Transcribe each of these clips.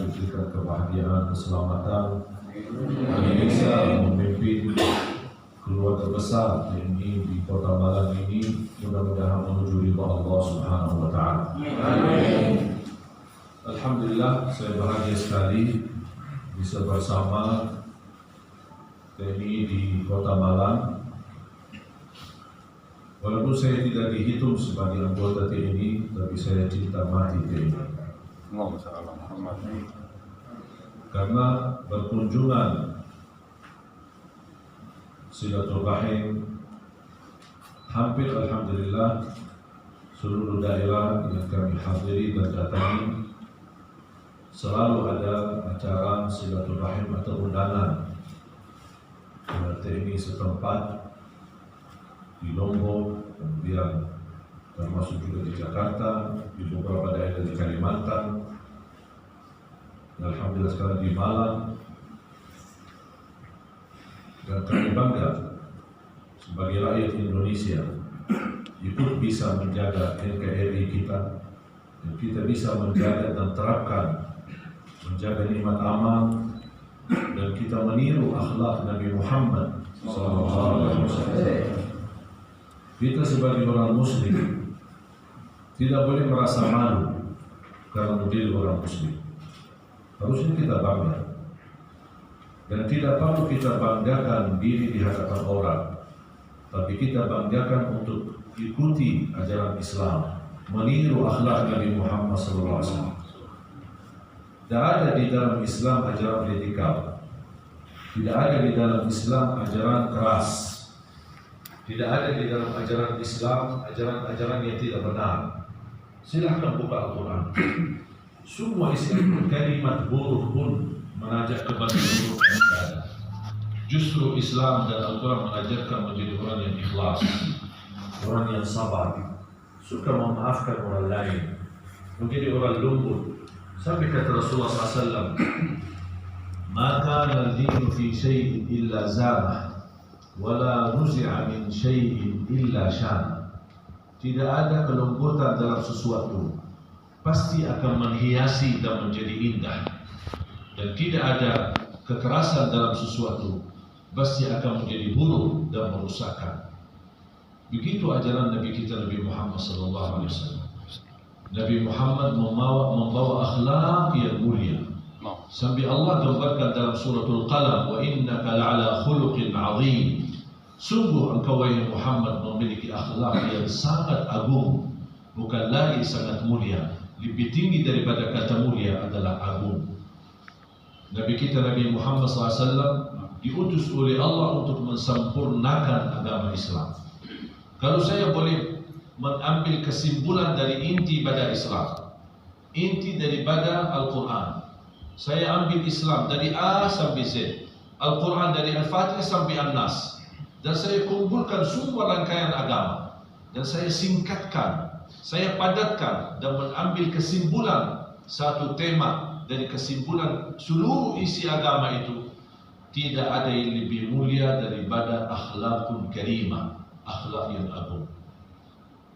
diberikan kebahagiaan, keselamatan, bagi bisa memimpin keluarga besar ini di Kota Malang ini, mudah-mudahan menuju ridha Allah Subhanahu wa Ta'ala. Alhamdulillah, saya bahagia sekali bisa bersama TNI di Kota Malang. Walaupun saya tidak dihitung sebagai anggota TNI, tapi saya cinta mati TNI. Karena berkunjungan silaturahim hampir alhamdulillah seluruh daerah yang kami hadiri dan datangi selalu ada acara silaturahim atau undangan TNI setempat di Lombok, kemudian termasuk juga di Jakarta, di beberapa daerah di Kalimantan, dan alhamdulillah sekarang di Malang. Dan kami bangga sebagai rakyat Indonesia ikut bisa menjaga NKRI kita, dan kita bisa menjaga dan terapkan menjaga nikmat aman, dan kita meniru akhlak Nabi Muhammad SAW. Kita sebagai orang Muslim tidak boleh merasa malu karena menjadi orang Muslim. Harusnya kita bangga, dan tidak perlu kita banggakan diri di hadapan orang, tapi kita banggakan untuk ikuti ajaran Islam, meniru akhlak Nabi Muhammad SAW. Tidak ada di dalam Islam ajaran radikal, tidak ada di dalam Islam ajaran keras, tidak ada di dalam ajaran Islam ajaran-ajaran yang tidak benar. Silahkan buka Al-Quran. Semua Islam kalimat buruk pun mengajak kepada buruk yang ada. Justru Islam dan Al-Quran mengajarkan menjadi orang yang ikhlas, orang yang sabar, suka memaafkan orang lain, menjadi orang lembut. Sampai kata Rasulullah SAW, maka al-dinu fi syai'in illa zamah, wala nuzi'a min syai'in illa syana. Tidak ada kelembutan dalam sesuatu, pasti akan menghiasi dan menjadi indah. Dan tidak ada kekerasan dalam sesuatu, pasti akan menjadi buruk dan merusakkan. Begitu ajaran Nabi kita Nabi Muhammad SAW. Nabi Muhammad membawa akhlak yang mulia. Sampai Allah gambarkan dalam suratul Qalam, wa innaka la'ala khuluqin 'azim. Sungguh engkau wahai Muhammad memiliki akhlak yang sangat agung, bukan lagi sangat mulia. Lebih tinggi daripada kata mulia adalah agung. Nabi kita Nabi Muhammad SAW diutus oleh Allah untuk mensempurnakan agama Islam. Kalau saya boleh mengambil kesimpulan dari inti pada Islam, inti daripada Al-Quran, saya ambil Islam dari A sampai Z, Al-Quran dari Al-Fatihah sampai An-Nas, dan saya kumpulkan semua rangkaian agama, dan saya singkatkan, saya padatkan, dan mengambil kesimpulan satu tema dari kesimpulan seluruh isi agama itu. Tidak ada yang lebih mulia daripada akhlakul karimah, akhlak yang agung.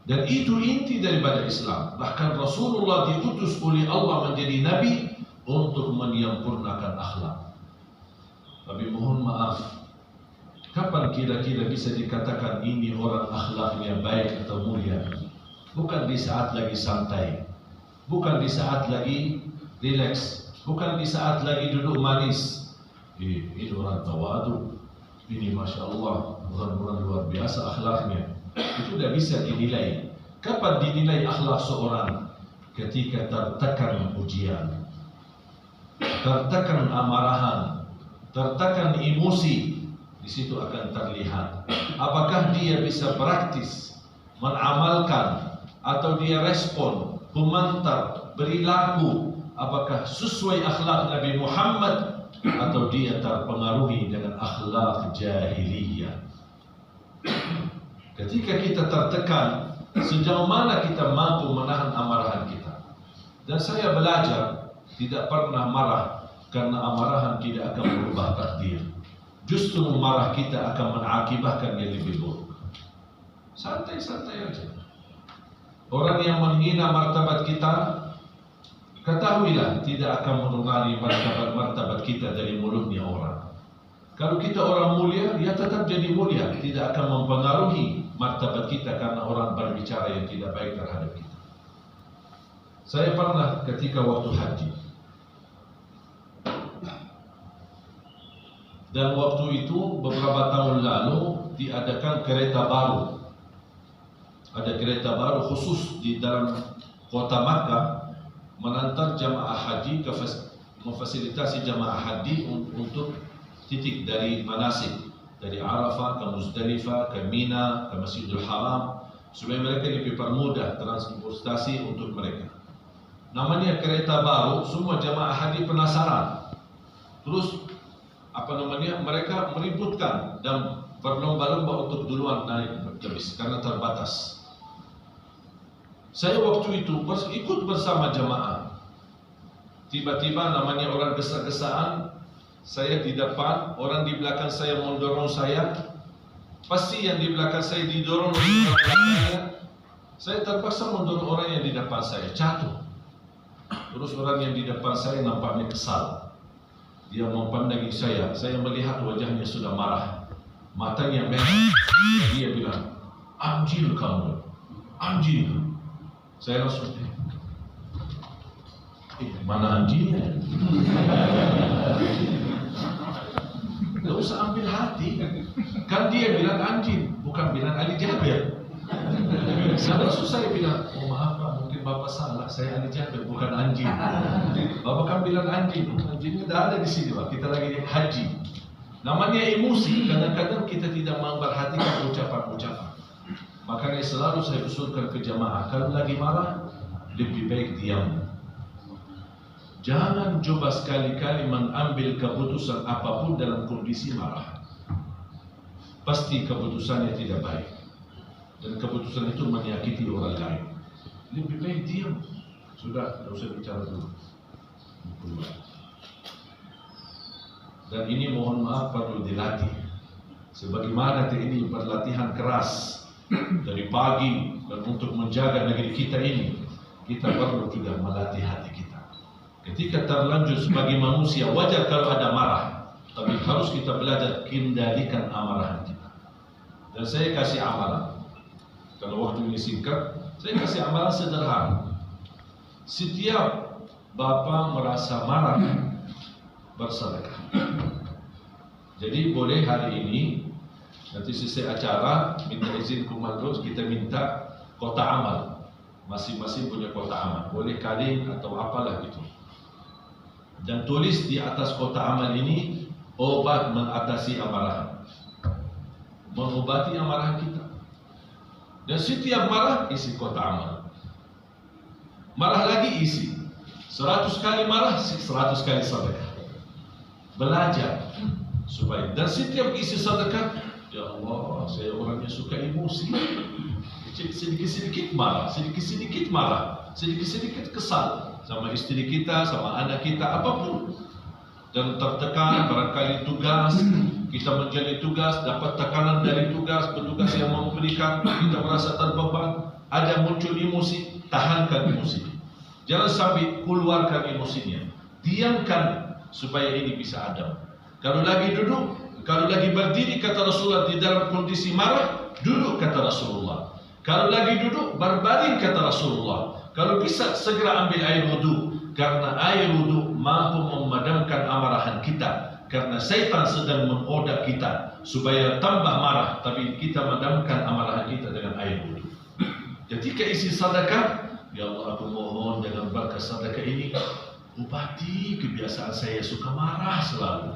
Dan itu inti daripada Islam. Bahkan Rasulullah diutus oleh Allah menjadi Nabi untuk menyempurnakan akhlak. Tapi mohon maaf, kapan kira-kira bisa dikatakan ini orang akhlaknya baik atau mulia? Bukan di saat lagi santai, bukan di saat lagi relax, bukan di saat lagi duduk manis. Ini orang tawadu, ini Masya Allah, orang-orang luar biasa akhlaknya. Itu tidak bisa dinilai. Kapan dinilai akhlak seorang? Ketika tertekan ujian, tertekan amarahan, tertekan emosi. Di situ akan terlihat apakah dia bisa praktis mengamalkan, atau dia respon, komentar, perilaku, apakah sesuai akhlak Nabi Muhammad, atau dia terpengaruhi dengan akhlak jahiliyah. Ketika kita tertekan, sejauh mana kita mampu menahan amarahan kita. Dan saya belajar tidak pernah marah, karena amarahan tidak akan merubah takdir. Justru marah kita akan mengakibatkan yang lebih buruk. Santai-santai aja. Orang yang menghina martabat kita, ketahuilah tidak akan menurunkan martabat kita dari mulutnya orang. Kalau kita orang mulia, dia tetap jadi mulia, tidak akan mempengaruhi martabat kita karena orang berbicara yang tidak baik terhadap kita. Saya pernah ketika waktu haji, dan waktu itu beberapa tahun lalu diadakan kereta baru. Ada kereta baru khusus di dalam kota Makkah mengantar jamaah haji ke memfasilitasi jamaah haji untuk titik dari manasik, dari Arafah ke Muzdalifah ke Mina ke Masjidil Haram, supaya mereka lebih permudah transportasi untuk mereka. Namanya kereta baru, semua jamaah haji penasaran. Terus mereka meributkan dan berlomba-lomba untuk duluan naik bis karena terbatas. Saya waktu itu ikut bersama jamaah. Tiba-tiba namanya orang gesa-gesaan, saya di depan, orang di belakang saya mendorong saya. Pasti yang di belakang saya didorong oleh orang belakangnya. Saya terpaksa mendorong orang yang di depan saya, jatuh. Terus orang yang di depan saya nampaknya kesal. Dia mempandangi saya melihat wajahnya sudah marah, matanya merah. Dia bilang, "Anjing kamu, anjing." Saya langsung, mana anjingnya? Gak usah ambil hati, kan dia bilang anjing, bukan bilang Ali Jabir. Saya bilang, oh maaf Pak, mungkin Bapak salah, saya Ali Jabir, bukan anjing. Bapak kan bilang anjing, anjingnya tidak ada di sini Pak, kita lagi haji. Namanya emosi, kadang-kadang kita tidak memperhatikan ucapan-ucapan. Makanya selalu saya usulkan ke jamaah, kalau lagi marah, lebih baik diam. Jangan coba sekali-kali mengambil keputusan apapun dalam kondisi marah. Pasti keputusannya tidak baik, dan keputusan itu menyakiti orang lain. Lebih baik diam. Sudah, tidak usah bicara dulu. Dan ini mohon maaf perlu dilatih. Sebagaimana ini berlatihan keras dari pagi, dan untuk menjaga negeri kita ini, kita perlu juga melatih hati kita. Ketika terlanjur sebagai manusia, wajar kalau ada marah, tapi harus kita belajar kendalikan amarah kita. Dan saya kasih amalan. Kalau waktu ini singkat, saya kasih amalan sederhana. Setiap Bapak merasa marah, bersedekah. Jadi boleh hari ini, nanti selesai acara, minta izin komando, kita minta kota amal. Masing-masing punya kota amal. Boleh kaleng atau apalah gitu. Dan tulis di atas kota amal ini, obat mengatasi amarah. Mengobati amarah kita. Dan setiap marah, isi kota amal. Marah lagi, isi 100 kali marah, 100 kali sedekah. Belajar supaya, dan setiap isi sedekah, ya Allah, saya orangnya suka emosi, sedikit-sedikit marah, sedikit-sedikit marah, sedikit-sedikit kesal sama istri kita, sama anak kita, apapun. Dan tertekan, barangkali tugas, kita menjalani tugas, dapat tekanan dari petugas yang memberikan, kita merasa terbeban, ada muncul emosi, tahankan emosi. Jangan sampai keluarkan emosinya, diamkan supaya ini bisa adem. Kalau lagi duduk, kalau lagi berdiri, kata Rasulullah, di dalam kondisi marah, duduk kata Rasulullah. Kalau lagi duduk, berbaring kata Rasulullah. Kalau bisa segera ambil air wudu, karena air wudu mampu memadamkan amarahan kita. Karena syaitan sedang menggoda kita supaya tambah marah, tapi kita madamkan amarahan kita dengan air wudu. Ketika isi sedekah, ya Allah, aku mohon dengan berkat sedekah ini obati kebiasaan saya suka marah selalu.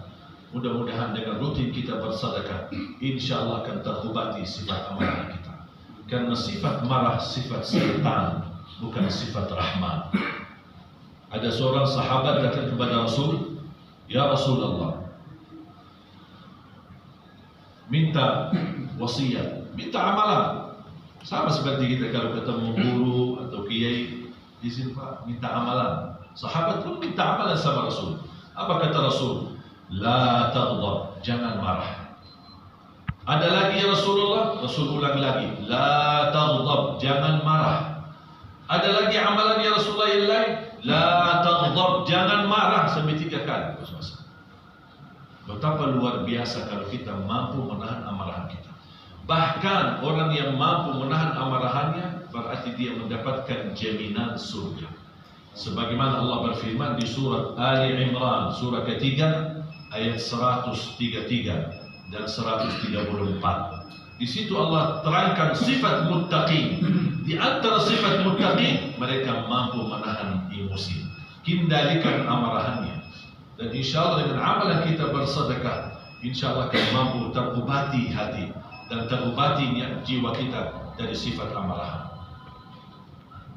Mudah-mudahan dengan rutin kita bersedekah, insya Allah akan terobati sifat amarah kita. Karena sifat marah sifat syaitan, bukan sifat rahman. Ada seorang sahabat datang kepada Rasul, ya Rasulullah, minta wasiat, minta amalan. Sama seperti kita kalau ketemu guru atau kiai, izin Pak, minta amalan. Sahabat pun minta amalan sama Rasul. Apa kata Rasul? La taghdab, jangan marah. Ada lagi ya Rasulullah, Rasul ulang lagi, la taghdab, jangan marah. Ada lagi amalan ya Rasulullah yang lain, La taghdab, jangan marah sampai 3 kali. Betapa luar biasa kalau kita mampu menahan amarah kita. Bahkan orang yang mampu menahan amarahannya berarti dia mendapatkan jaminan surga. Sebagaimana Allah berfirman di surat Ali Imran surah ketiga ayat 133 dan 134. Di situ Allah terangkan sifat muttaqin. Di antara sifat muttaqin, mereka mampu menahan emosi, kendalikan amarahannya. Dan insya Allah dengan amalan kita bersedekah, insya Allah akan mampu terobati hati dan terobati jiwa kita dari sifat amarahan.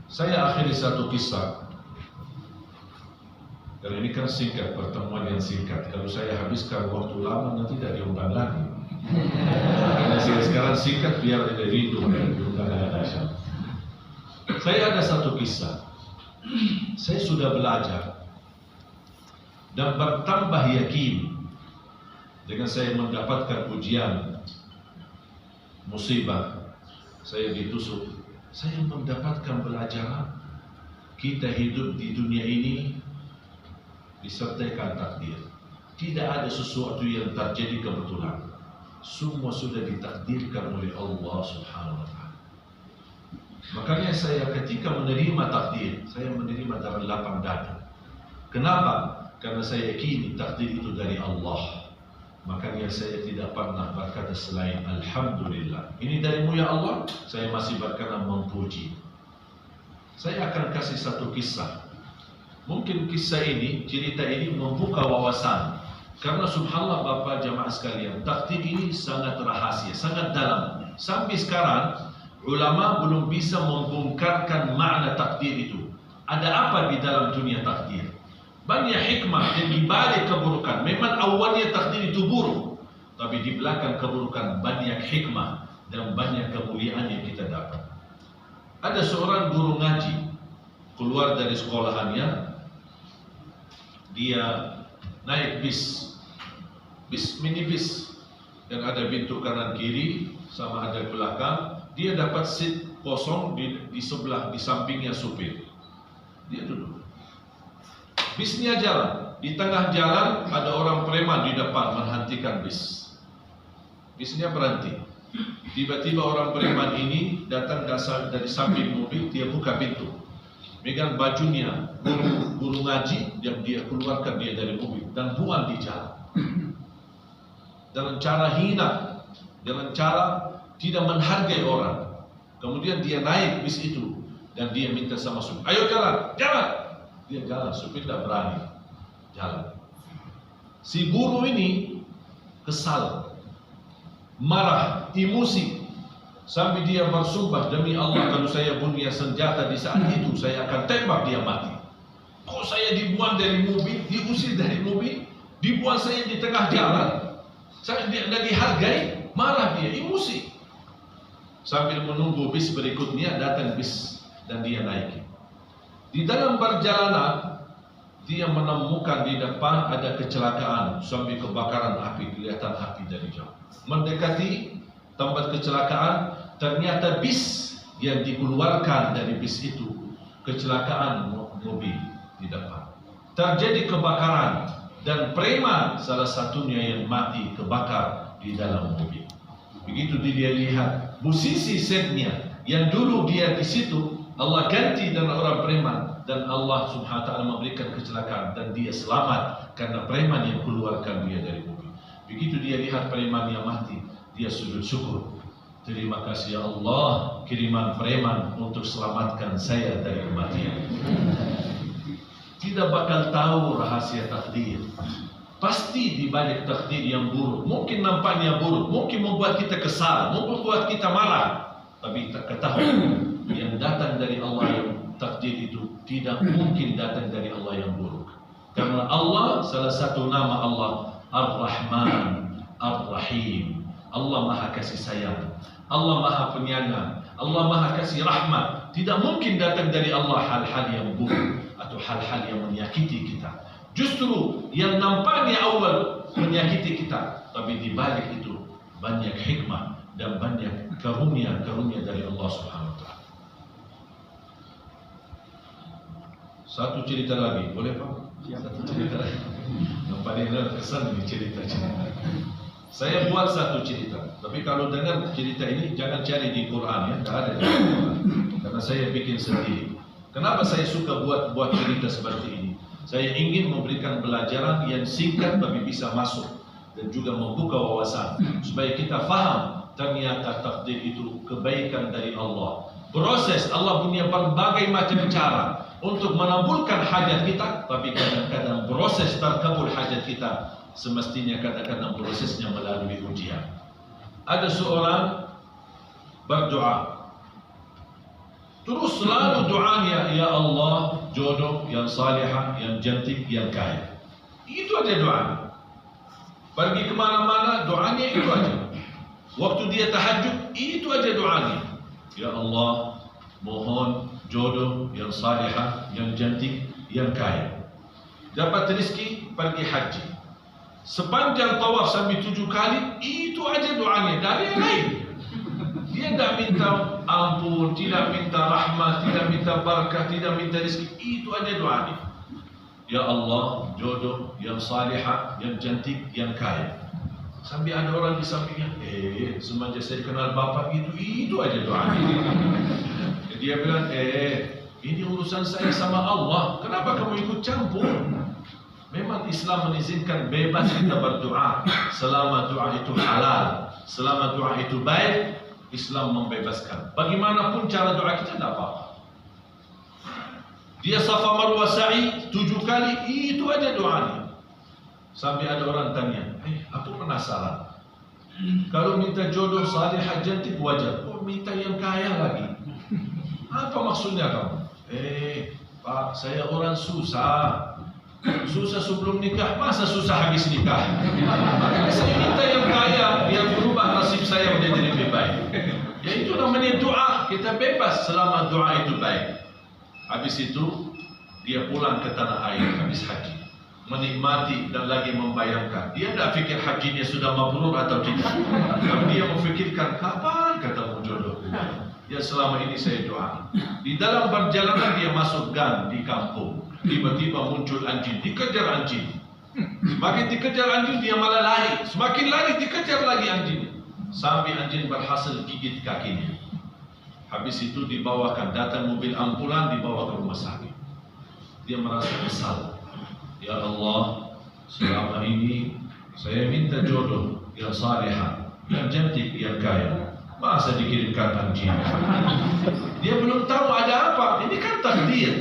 Saya akhiri satu kisah. Karena ini kan singkat, pertemuan yang singkat. Kalau saya habiskan waktu lama nanti tidak diundang lagi. Karena saya sekarang singkat biar tidak rindu diundang lagi. Saya ada satu kisah. Saya sudah belajar dan bertambah yakin dengan saya mendapatkan ujian, musibah, saya ditusuk. Saya mendapatkan pelajaran kita hidup di dunia ini disertai takdir. Tidak ada sesuatu yang terjadi kebetulan. Semua sudah ditakdirkan oleh Allah Subhanahu wa Ta'ala. Makanya saya ketika menerima takdir, saya menerima dari lapang dada. Kenapa? Karena saya yakini takdir itu dari Allah. Makanya saya tidak pernah berkata selain Alhamdulillah. Ini darimu ya Allah, saya masih berkata memuji. Saya akan kasih satu kisah. Mungkin kisah ini, cerita ini membuka wawasan. Karena subhanallah Bapak jamaah sekalian, takdir ini sangat rahasia, sangat dalam. Sampai sekarang, ulama belum bisa membongkarkan makna takdir itu. Ada apa di dalam dunia takdir? Banyak hikmah yang dibalik keburukan. Memang awalnya takdir itu buruk, tapi di belakang keburukan banyak hikmah dan banyak kemuliaan yang kita dapat. Ada seorang guru ngaji keluar dari sekolahannya. Dia naik bis minibus yang ada pintu kanan kiri sama ada belakang. Dia dapat seat kosong di sebelah, di sampingnya supir. Dia duduk. Bisnya jalan. Di tengah jalan ada orang preman di depan menghentikan bis. Bisnya berhenti. Tiba-tiba orang preman ini datang dari samping mobil. Dia buka pintu, megang bajunya guru ngaji yang dia keluarkan dia dari mobil dan buang di jalan. Dengan cara hina, dengan cara tidak menghargai orang. Kemudian dia naik bis itu dan dia minta sama supir, ayo jalan, jalan. Dia jalan, supir tidak berani jalan. Si guru ini kesal, marah, emosi, sampai dia bersumpah, demi Allah kalau saya punya senjata di saat itu saya akan tembak dia mati. Kok saya dibuang dari mobil, diusir dari mobil, dibuang saya di tengah jalan, saya tidak dihargai, marah dia, emosi. Sambil menunggu bis berikutnya datang bis dan dia naik. Di dalam perjalanan dia menemukan di depan ada kecelakaan sampai kebakaran api, kelihatan api dari jauh. Mendekati tempat kecelakaan, ternyata bis yang dikeluarkan dari bis itu kecelakaan mobil di depan. Terjadi kebakaran dan preman salah satunya yang mati kebakar di dalam mobil. Begitu dia lihat musisi setnya yang dulu dia di situ, Allah ganti dengan orang preman dan Allah Subhanahu wa Ta'ala memberikan kecelakaan dan dia selamat karena preman yang keluarkan dia dari mobil. Begitu dia lihat preman yang mati, dia sujud syukur. Terima kasih ya Allah, kiriman preman untuk selamatkan saya dari kematian. Tidak bakal tahu rahasia takdir. Pasti di balik takdir yang buruk, mungkin nampaknya buruk, mungkin membuat kita kesal, membuat kita marah, tapi tak ketahui yang datang dari Allah yang takdir itu tidak mungkin datang dari Allah yang buruk. Karena Allah, salah satu nama Allah Ar-Rahman, Ar-Rahim. Allah Maha Kasih Sayang, Allah Maha Penyayang, Allah Maha Kasih Rahmat. Tidak mungkin datang dari Allah hal-hal yang buruk atau hal-hal yang menyakiti kita. Justru yang nampaknya awal menyakiti kita, tapi di balik itu banyak hikmah dan banyak karunia-karunia dari Allah Subhanahu wa Ta'ala. Satu cerita lagi, boleh Pak? Satu cerita lagi. Yang paling kesan ini cerita. Saya buat satu cerita, tapi kalau dengar cerita ini jangan cari di Quran ya, tak ada di Quran. Karena saya bikin sendiri. Kenapa saya suka buat cerita seperti ini? Saya ingin memberikan pelajaran yang singkat tapi bisa masuk dan juga membuka wawasan supaya kita faham ternyata takdir itu kebaikan dari Allah. Proses Allah punya berbagai macam cara untuk menabulkan hajat kita, tapi kadang-kadang proses terkabul hajat kita semestinya kadang-kadang prosesnya melalui ujian. Ada seorang berdoa, terus selalu doanya, ya Allah, jodoh yang salihah, yang cantik, yang kaya. Itu aja doanya. Pergi kemana-mana doanya itu aja. Waktu dia tahajud itu aja doanya. Ya Allah, mohon jodoh yang salihah, yang cantik, yang kaya. Dapat rezeki, pergi haji. Sepanjang tawaf sampai 7 kali, itu aja doanya, dari yang lain. Dia tidak minta ampun, tidak minta rahmat, tidak minta barakah, tidak minta rezeki, itu aja doanya. Ya Allah, jodoh yang salihah, yang cantik, yang kaya. Sampai ada orang di sampingnya, semenjak saya kenal bapak itu aja doanya. Dia bilang, ini urusan saya sama Allah, kenapa kamu ikut campur? Memang Islam mengizinkan bebas kita berdoa selama doa itu halal, selama doa itu baik. Islam membebaskan. Bagaimanapun cara doa kita tidak apa-apa. Dia Safa Marwah Sa'i 7 kali, itu aja doanya. Sampai ada orang tanya, aku penasaran. Kalau minta jodoh salihah cantik wajar, kok minta yang kaya lagi? Apa maksudnya kamu? Pak, saya orang susah. Susah sebelum nikah, masa susah habis nikah? Saya minta yang kaya, yang berubah nasib saya menjadi lebih baik. Ya itu namanya doa, kita bebas selama doa itu baik. Habis itu, dia pulang ke tanah air, habis haji. Menikmati dan lagi membayangkan. Dia tidak fikir hajinya sudah mabrur atau tidak. Tapi dia memfikirkan, kapan ketemu jodoh? Ya selama ini saya doa. Di dalam perjalanan dia masuk gang di kampung. Tiba-tiba muncul anjing, dikejar anjing. Semakin dikejar anjing, dia malah lari. Semakin lari, dikejar lagi anjing. Sampai anjing berhasil gigit kakinya. Habis itu dibawakan, datang mobil ambulan, dibawa ke rumah sakit. Dia merasa kesal. Ya Allah, selama ini saya minta jodoh yang salihah, yang cantik, yang kaya. Masa dikirimkan anjing? Dia belum tahu ada apa. Ini kan takdir.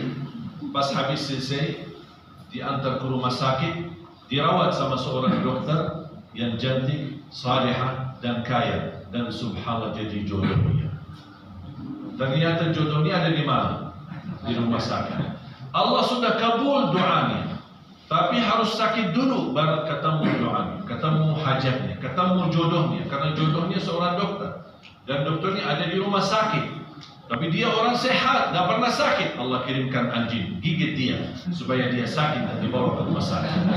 Pas habis selesai, diantar ke rumah sakit, dirawat sama seorang dokter yang cantik, salihah, dan kaya. Dan subhanallah jadi jodohnya. Ternyata jodohnya ada di mana? Di rumah sakit. Allah sudah kabul doanya, tapi harus sakit dulu baru ketemu doanya, ketemu hajatnya, ketemu jodohnya. Karena jodohnya seorang dokter, dan dokternya ada di rumah sakit. Tapi dia orang sehat, tidak pernah sakit. Allah kirimkan anjing, gigit dia supaya dia sakit dan dibawa ke rumah sakit.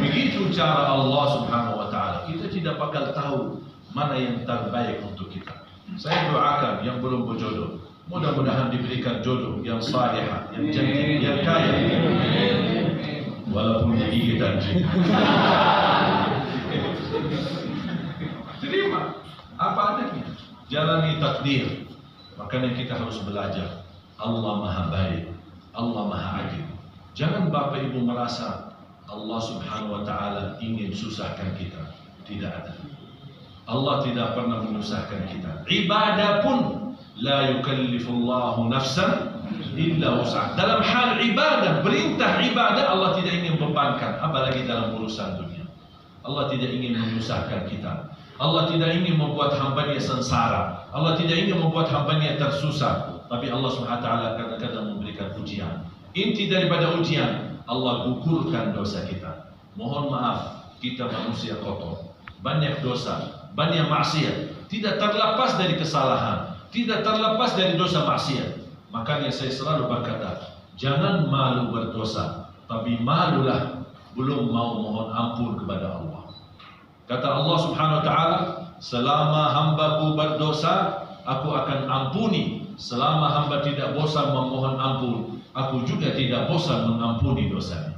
Begitu cara Allah Subhanahu wa Ta'ala. Kita tidak bakal tahu mana yang terbaik untuk kita. Saya doakan yang belum berjodoh, mudah-mudahan diberikan jodoh yang salihah, yang cantik, yang kaya. Walaupun digigit anjing. Terima apa adanya. Jalani takdir. Makanya kita harus belajar. Allah Maha Baik, Allah Maha Adil. Jangan Bapak Ibu merasa Allah Subhanahu wa Ta'ala ingin susahkan kita. Tidak ada. Allah tidak pernah menyusahkan kita. Ibadah pun la yukallifullahu nafsan illa wus'aha. Dalam hal ibadah, perintah ibadah Allah tidak ingin bebankan, apalagi dalam urusan dunia. Allah tidak ingin menyusahkan kita. Allah tidak ingin membuat hambanya sengsara. Allah tidak ingin membuat hambanya tersusah. Tapi Allah SWT kadang-kadang memberikan ujian. Inti daripada ujian, Allah gugurkan dosa kita. Mohon maaf, kita manusia kotor. Banyak dosa, banyak maksiat. Tidak terlepas dari kesalahan, tidak terlepas dari dosa maksiat. Makanya saya selalu berkata, jangan malu berdosa, tapi malulah belum mau mohon ampun kepada Allah. Kata Allah Subhanahu wa Ta'ala, selama hambaku berdosa, aku akan ampuni. Selama hamba tidak bosan memohon ampun, aku juga tidak bosan mengampuni dosanya.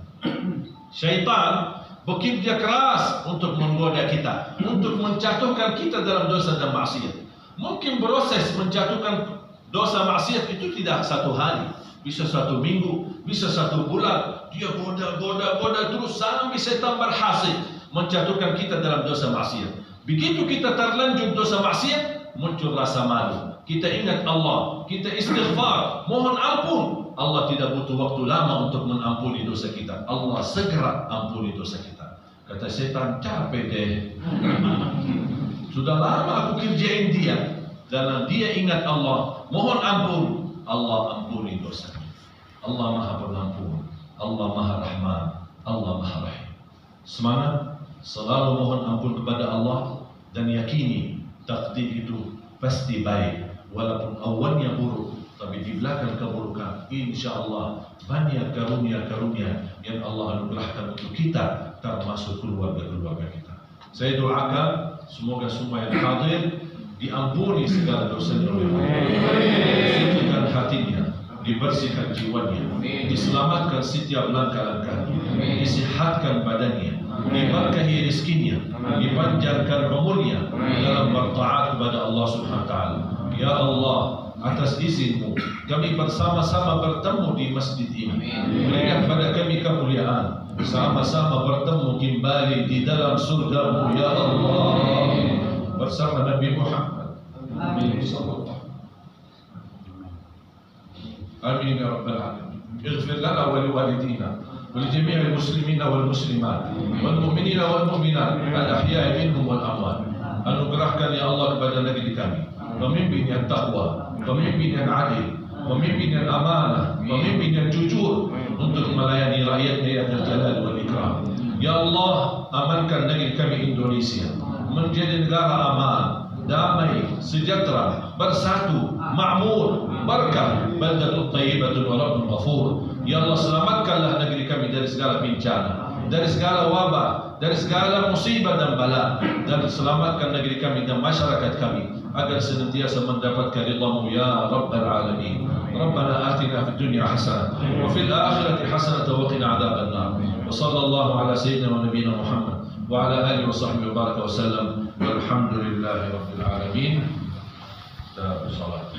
Syaitan bekerja keras untuk menggoda kita, untuk menjatuhkan kita dalam dosa dan maksiat. Mungkin proses menjatuhkan dosa maksiat itu tidak satu hari, bisa 1 minggu, bisa 1 bulan. Dia goda terus sampai setan berhasil menjatuhkan kita dalam dosa maksiat. Begitu kita terlanjur dosa maksiat, muncul rasa malu. Kita ingat Allah, kita istighfar, mohon ampun. Allah tidak butuh waktu lama untuk mengampuni dosa kita. Allah segera ampuni dosa kita. Kata setan, capek deh. Sudah lama aku kerjain dia. Dan dia ingat Allah, mohon ampun. Allah ampuni dosanya. Allah Maha Pengampun, Allah Maha Rahman, Allah Maha Rahim. Semangat, selalu mohon ampun kepada Allah dan yakini takdir itu pasti baik, walaupun awalnya buruk, tapi di belakang keburukan, insya Allah banyak karunia-karunia yang Allah anugerahkan untuk kita, termasuk keluarga-keluarga kita. Saya doakan semoga semua yang hadir diampuni segala dosanya oleh Allah, disucikan hatinya, dibersihkan jiwanya, diselamatkan setiap langkah-langkahnya, disehatkan badannya, diberkahi rezekinya, dipanjangkan umurnya dalam bertaat kepada Allah Subhanahu wa taala. Ya Allah, atas izin-Mu kami bersama-sama bertemu di masjid ini. Berikan kepada kami kemuliaan, sama-sama bertemu kembali di dalam surga-Mu ya Allah bersama Nabi Muhammad. Amin. آمين يا رب العالمين. اغفر لنا ولوالدينا ولجميع المسلمين والمسلمات والمؤمنين والمؤمنات الأحياء منهم والأموات. Anugerahkan ya Allah kepada negeri kami pemimpin yang takwa, pemimpin yang adil, pemimpin yang amanah, pemimpin yang jujur untuk melayani rakyatnya ya Dzal Jalali wal Ikram. Ya Allah, amankan negeri kami Indonesia menjadi negara aman, damai, sejahtera, bersatu, makmur, berkah, baldatun thayyibatun wa rabbun ghafur. Ya Allah, selamatkanlah negeri kami dari segala bencana, dari segala wabah, dari segala musibah dan bala, dan selamatkan negeri kami dan masyarakat kami agar senantiasa mendapatkan ridha-Mu ya rabbal alamin. Rabbana atina fid dunya hasanah wa fil akhirati hasanah wa qina adzaban nar. Wa sallallahu ala sayyidina wa nabiyyina Muhammad wa ala alihi wa sahbihi wa baraka wa sallam. Walhamdulillahi rabbil alamin. Salat.